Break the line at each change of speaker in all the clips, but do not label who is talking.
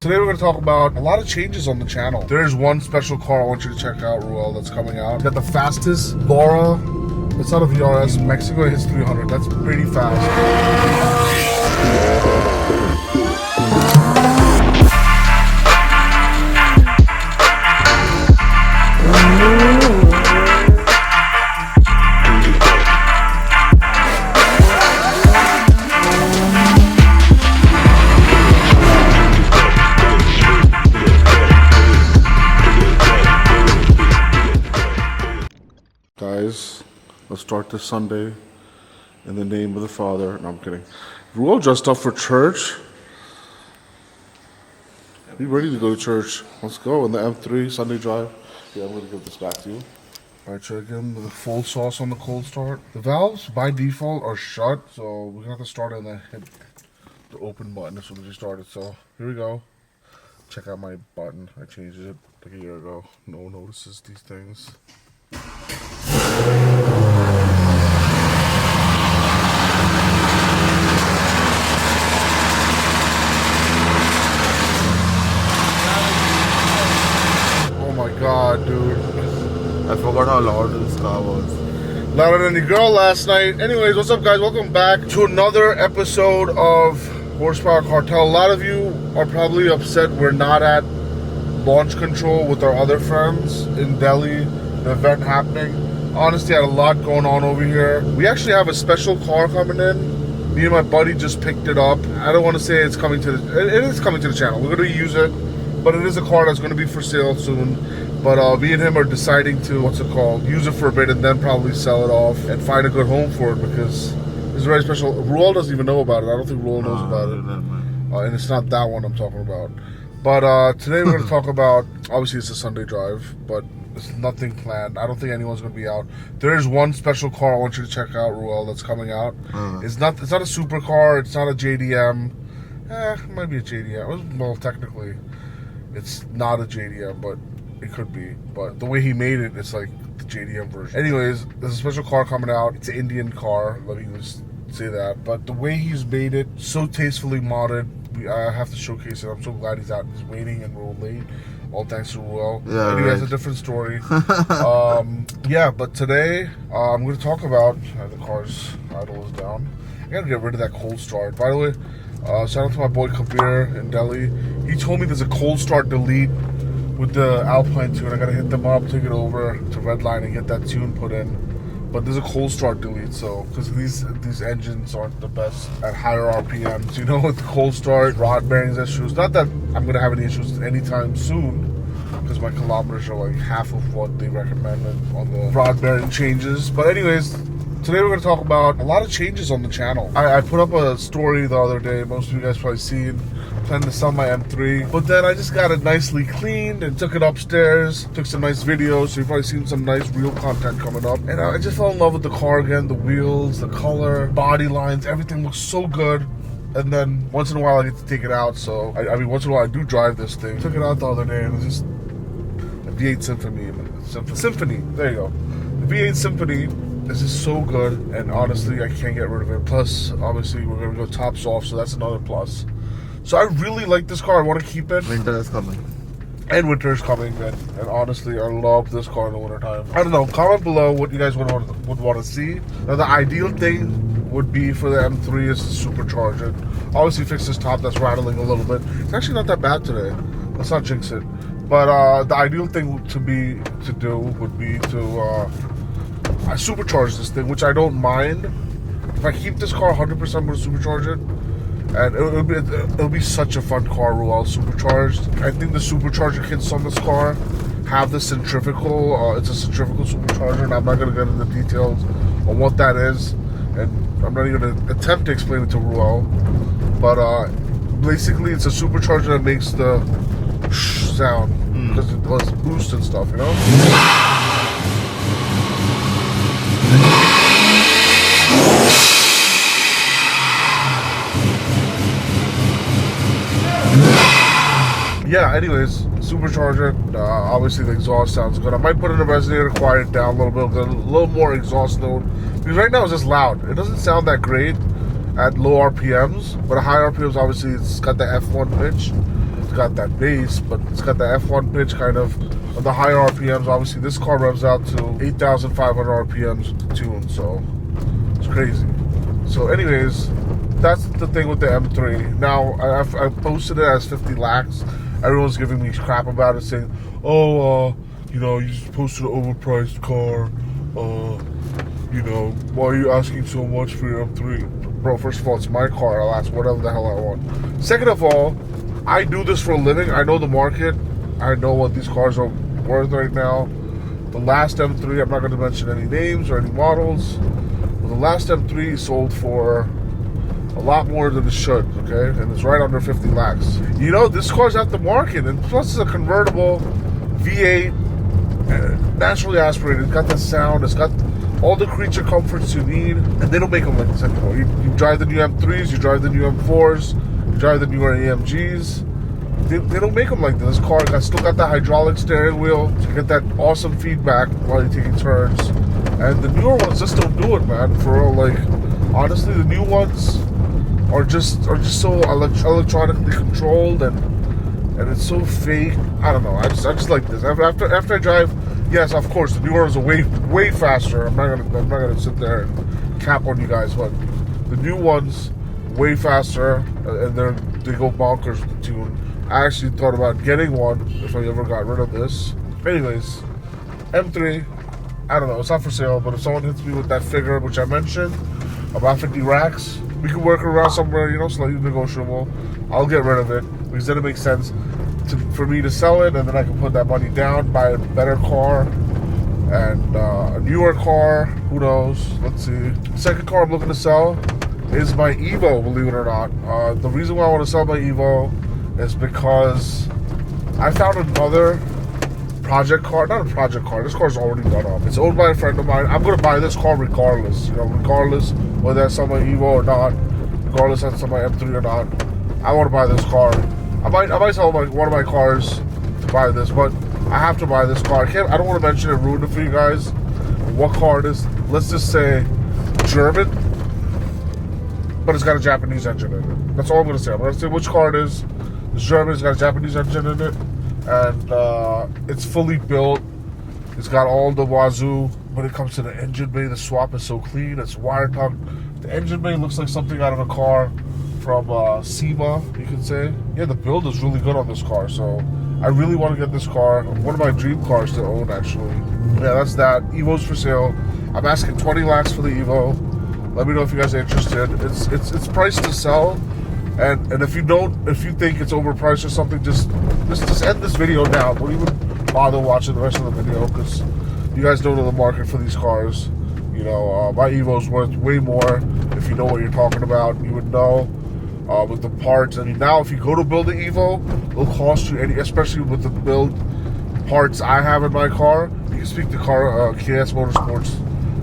Today we're going to talk about a lot of changes on the channel. There's one special car I want you to check out, Ruel, that's coming out. Got the fastest Laura. It's not a VRS. Mexico hits 300. That's pretty fast. Guys, let's start this Sunday in the name of the Father. No, I'm kidding. We're all dressed up for church. Be ready to go to church. Let's go in the M3 Sunday drive. Yeah, I'm going to give this back to you. All right, check again with the full sauce on the cold start. The valves, by default, are shut, so we're going to have to start and then hit the open button as soon as we started. So here we go. Check out my button. I changed it like a year ago. No one notices these things. Oh my god, dude.
I forgot how loud this car was.
Louder than your girl last night. Anyways, what's up, guys? Welcome back to another episode of Horsepower Cartel. A lot of you are probably upset we're not at launch control with our other friends in Delhi, the event happening. Honestly, I had a lot going on over here. We actually have a special car coming in. Me and my buddy just picked it up. I don't want to say it's coming to the... It is coming to the channel. We're going to use it. But it is a car that's going to be for sale soon. But me and him are deciding to, use it for a bit and then probably sell it off and find a good home for it because it's very special. Ruel doesn't even know about it. I don't think Ruel knows about it. And it's not that one I'm talking about. But today we're going to talk about... Obviously, it's a Sunday drive, but... There's nothing planned. I don't think anyone's going to be out. There's one special car I want you to check out, Ruel, that's coming out. It's not a supercar. It's not a JDM. It might be a JDM. Well, technically, it's not a JDM, but it could be. But the way he made it, it's like the JDM version. Anyways, there's a special car coming out. It's an Indian car. Let me just say that. But the way he's made it, so tastefully modded. I have to showcase it. I'm so glad he's out. He's waiting and we're late. All thanks to Ruel.
Yeah,
anyway, that's a different story. Yeah, but today I'm going to talk about the car's idle is down. I got to get rid of that cold start. By the way, shout out to my boy Kabir in Delhi. He told me there's a cold start delete with the Alpine tune. I got to hit them up, take it over to Redline and get that tune put in. But there's a cold start delete, so because these engines aren't the best at higher RPMs, you know, with the cold start, rod bearings issues. Not that I'm gonna have any issues anytime soon, because my kilometers are like half of what they recommended on the rod bearing changes. But anyways, today we're gonna talk about a lot of changes on the channel. I put up a story the other day. Most of you guys probably seen. Planning to sell my M3, but then I just got it nicely cleaned and took it upstairs, took some nice videos, so you've probably seen some nice real content coming up. And I just fell in love with the car again, the wheels, the color, body lines, everything looks so good. And then once in a while I get to take it out, so I mean once in a while I do drive this thing. Took it out the other day and it was just a V8 Symphony, there you go. The V8 Symphony is just so good, and honestly I can't get rid of it. Plus obviously we're gonna go tops off, so that's another plus. So I really like this car. I want to keep it.
Winter is coming.
And winter is coming, and honestly, I love this car in the wintertime. I don't know. Comment below what you guys would want to see. Now, the ideal thing would be for the M3 is to supercharge it. Obviously, fix this top that's rattling a little bit. It's actually not that bad today. Let's not jinx it. But the ideal thing to do would be to I supercharge this thing, which I don't mind. If I keep this car 100%, I'm going to supercharge it. And it'll be such a fun car, Ruel, supercharged. I think the supercharger kits on this car have the centrifugal. It's a centrifugal supercharger, and I'm not going to get into the details on what that is. And I'm not even going to attempt to explain it to Ruel. But basically, it's a supercharger that makes the sound because it does boost and stuff, you know? Yeah, anyways, supercharger, obviously the exhaust sounds good. I might put in a resonator, quiet it down a little bit, get a little more exhaust note, because right now it's just loud. It doesn't sound that great at low RPMs, but at high RPMs, obviously it's got the F1 pitch. it's got that bass, but it's got the F1 pitch kind of on the higher RPMs. Obviously, this car revs out to 8,500 RPMs with the tune, so it's crazy. So anyways, that's the thing with the M3. Now, I posted it as 50 lakhs. Everyone's giving me crap about it, saying, oh, you know, you just posted an overpriced car. You know, why are you asking so much for your M3? Bro, first of all, it's my car. I'll ask whatever the hell I want. Second of all, I do this for a living. I know the market. I know what these cars are worth right now. The last M3, I'm not going to mention any names or any models, but the last M3 sold for a lot more than it should, okay? And it's right under 50 lakhs. You know, this car's at the market, and plus it's a convertible V8, naturally aspirated. It's got the sound, it's got all the creature comforts you need, and they don't make them like this anymore. You drive the new M3s, you drive the new M4s, you drive the newer AMGs. They don't make them like this. This car still got that hydraulic steering wheel to get that awesome feedback while you're taking turns. And the newer ones just don't do it, man. For real, like, honestly, the new ones are just so electronically controlled, and it's so fake. I don't know. I just like this. After I drive, yes, of course, the newer ones are way faster. I'm not gonna sit there and cap on you guys, but the new ones way faster, and they go bonkers with the tune. I actually thought about getting one if I ever got rid of this. Anyways, M3, I don't know, it's not for sale, but if someone hits me with that figure, which I mentioned, about 50 racks, we can work around somewhere, you know, slightly negotiable. I'll get rid of it, because then it makes sense for me to sell it, and then I can put that money down, buy a better car, and a newer car, who knows, let's see. The second car I'm looking to sell is my Evo, believe it or not. The reason why I want to sell my Evo is because I found another project car. Not a project car. This car's already done up. It's owned by a friend of mine. I'm gonna buy this car regardless. You know, regardless whether I sell my Evo or not, regardless if I sell my M3 or not. I want to buy this car. I might sell one of my cars to buy this, but I have to buy this car. I don't want to mention it, ruin it for you guys. What car it is? Let's just say German, but it's got a Japanese engine in it. That's all I'm gonna say. I'm gonna say which car it is. It's German, it's got a Japanese engine in it, and it's fully built. It's got all the wazoo. When it comes to the engine bay, the swap is so clean. It's wire tucked. The engine bay looks like something out of a car from SEMA, you could say. Yeah, the build is really good on this car, so I really want to get this car. One of my dream cars to own, actually. Yeah, that's that. Evo's for sale. I'm asking 20 lakhs for the Evo. Let me know if you guys are interested. It's priced to sell. And if you think it's overpriced or something, just end this video now. Don't even bother watching the rest of the video, because you guys don't know the market for these cars. You know, my Evo's worth way more. If you know what you're talking about, you would know with the parts. I mean, now if you go to build an Evo, it'll cost you, especially with the build parts I have in my car. You can speak to KS Motorsports,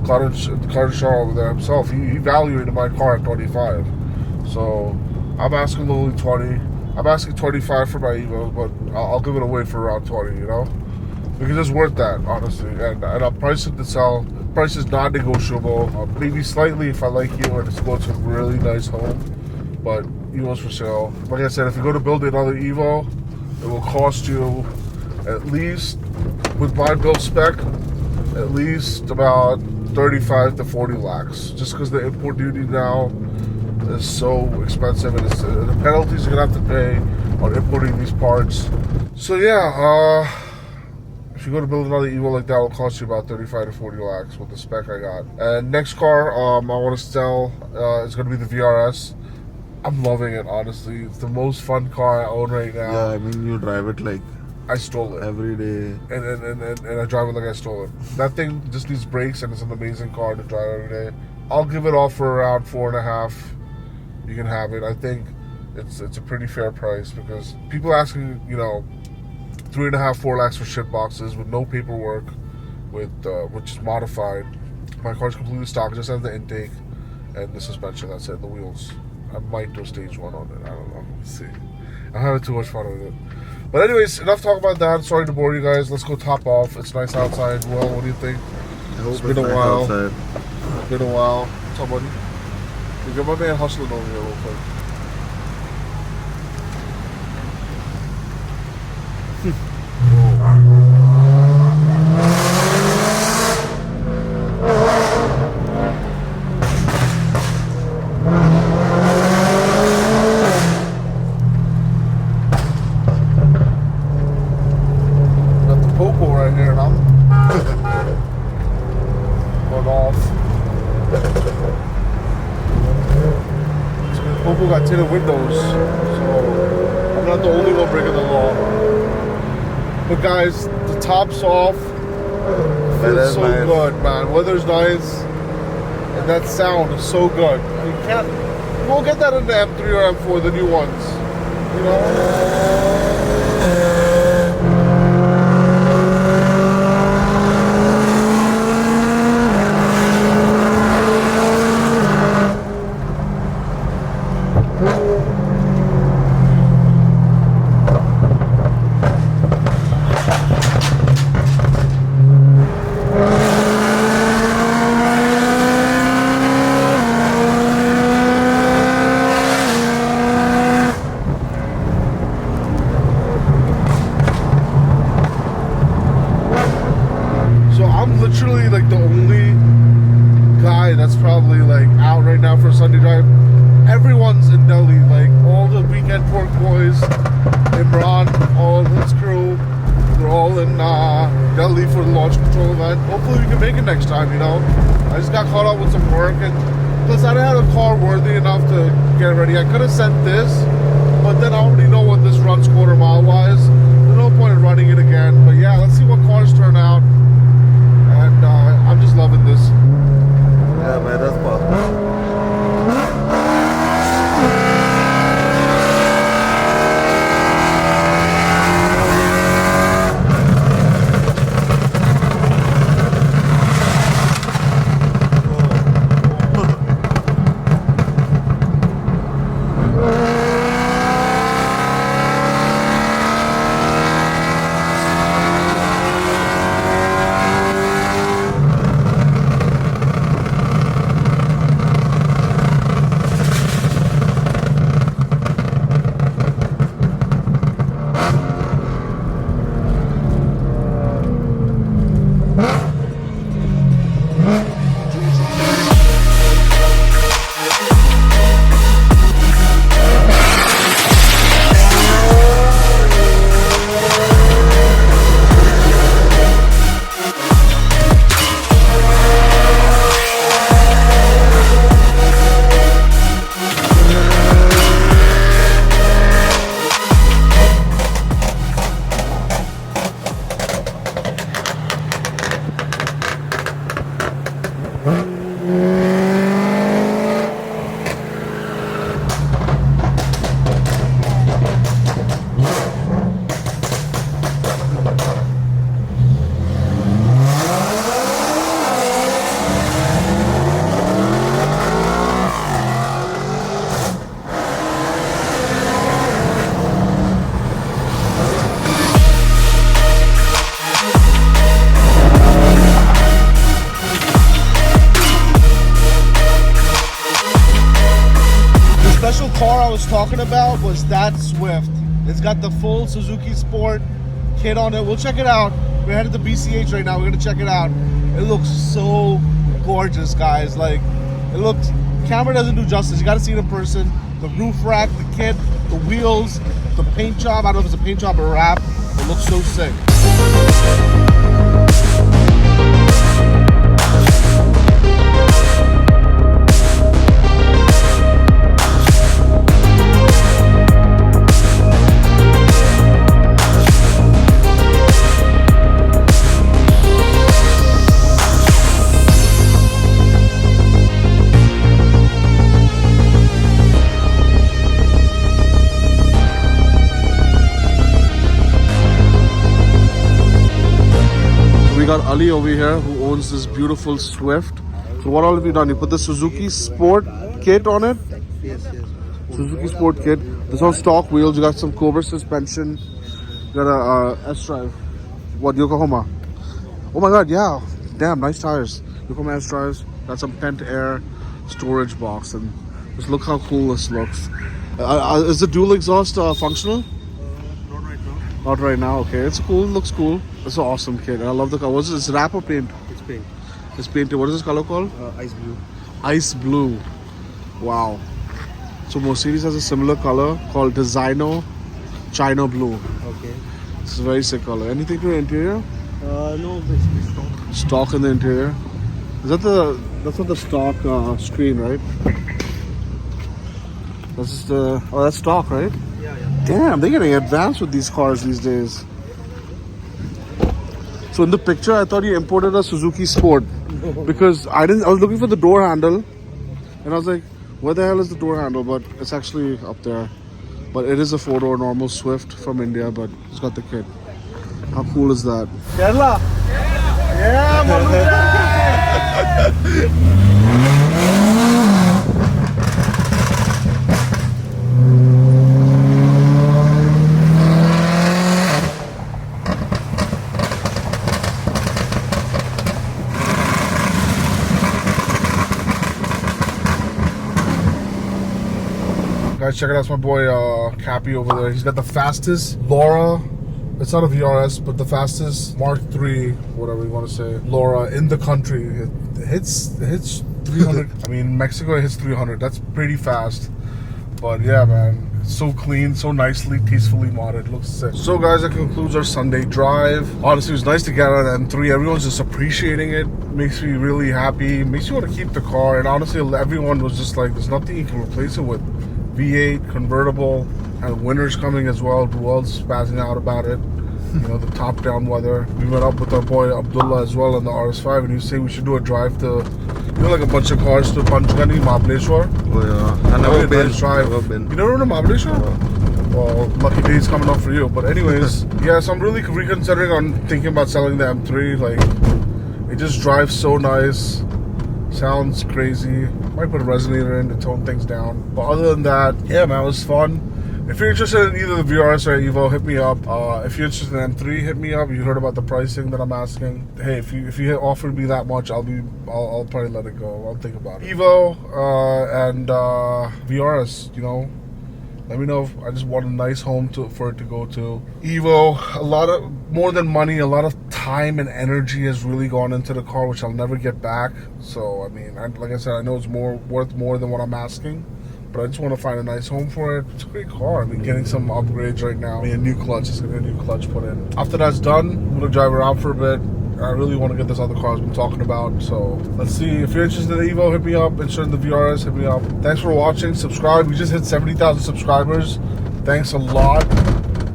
Carter Shaw over there himself. He evaluated my car at 25. So I'm asking only 20. I'm asking 25 for my Evo, but I'll give it away for around 20, you know? Because it's worth that, honestly. And I'll price it to sell. Price is non-negotiable. Maybe slightly if I like you and it's going to a really nice home. But Evo's for sale. Like I said, if you go to build another Evo, it will cost you at least, with my build spec, at least about 35 to 40 lakhs. Just because the import duty now is so expensive, and the penalties you're gonna have to pay on importing these parts. So yeah, if you go to build another Evo like that, it'll cost you about 35 to 40 lakhs with the spec I got. And next car I want to sell is gonna be the VRS. I'm loving it, honestly. It's the most fun car I own right now.
Yeah, I mean, you drive it like
I stole it
every day,
and I drive it like I stole it. That thing just needs brakes, and it's an amazing car to drive every day. I'll give it off for around 4.5. You can have it. I think it's a pretty fair price, because people asking, you know, 3.5, 4 lakhs for shit boxes with no paperwork, with which is modified. My car's completely stock. Just have the intake and the suspension. That's it. The wheels. I might do stage 1 on it. I don't know. Let's see. I'm having too much fun with it. But anyways, enough talk about that. Sorry to bore you guys. Let's go top off. It's nice outside. Well, what do you think?
I hope
It's been a
nice
while.
outside.
It's been a while. What's up, buddy? We got my man hustling over here real quick. Got the Popo right here, and I'm going off. So the Popo got tinted windows, so I'm not the only one breaking the law. But guys, the top's off. Feels
Weather's
so
nice.
good, man. Weather's nice, and that sound is so good. You won't get that in the M3 or M4, the new ones. You know. So I'm literally like the only guy that's probably like out right now for a Sunday drive. Everyone's in Delhi, like all the weekend pork boys, Imran, all his crew, they're all in Delhi for the launch control event. Hopefully we can make it next time, you know. I just got caught up with some work, and plus I didn't have a car worthy enough to get ready. I could have sent this, but then I already know what this runs quarter mile wise. There's no point in running it again. But yeah, let's see what cars turn out. And I'm just loving this.
Yeah, weather's perfect.
Car I was talking about was that Swift. It's got the full Suzuki Sport kit on it. We'll check it out. We're headed to BCH right now. We're gonna check it out. It looks so gorgeous, guys. Like, it looks, camera doesn't do justice. You gotta see it in person. The roof rack, the kit, the wheels, the paint job. I don't know if it's a paint job or a wrap. It looks so sick.
Got Ali over here who owns this beautiful Swift. So what all have you done? You put the Suzuki Sport kit on it?
Yes, yes.
Suzuki Sport kit. This on stock wheels. You got some Cobra suspension. You got a S-Drive. What, Yokohama? Oh my god, yeah. Damn, nice tires. Yokohama S-Drives. Got some pent air storage box. And just look how cool this looks. Is the dual exhaust functional?
Not right now.
Not right now. Okay, it's cool. Looks cool. It's an awesome kit. I love the color. What's this? Wrap or paint?
It's paint.
It's painted. What is this color called?
Ice blue.
Ice blue. Wow. So Mercedes has a similar color called Designo China Blue.
Okay.
It's a very sick color. Anything to the interior?
No, basically stock.
Stock in the interior. Is that that's not the stock screen, right? This is the that's stock, right?
Yeah.
Damn, they're getting advanced with these cars these days. So in the picture, I thought you imported a Suzuki Sport because I was looking for the door handle, and I was like, where the hell is the door handle? But it's actually up there. But it is a 4-door normal Swift from India, but it's got the kit. How cool is that? Kerala. Yeah,
Guys, check it out. It's my boy Cappy over there. He's got the fastest Laura. It's not a VRS, but the fastest Mark III, whatever you want to say, Laura in the country. It hits 300. I mean, Mexico it hits 300. That's pretty fast. But yeah, man, it's so clean, so nicely, tastefully modded. Looks sick. So guys, that concludes our Sunday drive. Honestly, it was nice to get out of M3. Everyone's just appreciating it. Makes me really happy. Makes me want to keep the car. And honestly, everyone was just like, there's nothing you can replace it with. V8 convertible, and winter's coming as well. The world's spazzing out about it. You know, the top down weather. We met up with our boy Abdullah as well on the RS5, and he was saying we should do a drive to, you know, like a bunch of cars to Panchgani, Mahabaleshwar.
Oh yeah. I've never been.
Drive.
Never been.
You never been to Mahabaleshwar? Well, lucky days coming up for you. But anyways, yeah, so I'm really reconsidering on thinking about selling the M3. Like, it just drives so nice. Sounds crazy. Might put a resonator in to tone things down. But other than that, yeah, man, it was fun. If you're interested in either the VRS or Evo, hit me up. If you're interested in M3, hit me up. You heard about the pricing that I'm asking. Hey, if you offered me that much, I'll probably let it go. I'll think about it. Evo and VRS, you know. Let me know if I just want a nice home for it to go to. Evo, a lot of, more than money, a lot of time and energy has really gone into the car, which I'll never get back. So, I mean, like I said, I know it's worth more than what I'm asking, but I just want to find a nice home for it. It's a great car. I mean, getting some upgrades right now. I mean, a new clutch, it's gonna be a new clutch put in. After that's done, I'm gonna drive around for a bit. I really want to get this other car I've been talking about. So let's see. If you're interested in the Evo, hit me up. Interested in the VRS, hit me up. Thanks for watching. Subscribe. We just hit 70,000 subscribers. Thanks a lot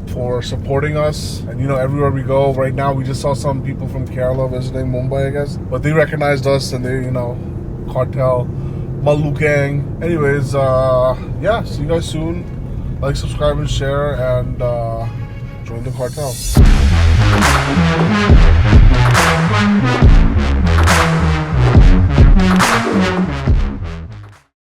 for supporting us. And you know, everywhere we go right now, we just saw some people from Kerala visiting Mumbai, I guess. But they recognized us and they, you know, cartel, Malu gang. Anyways, yeah, see you guys soon. Like, subscribe, and share, and join the cartel.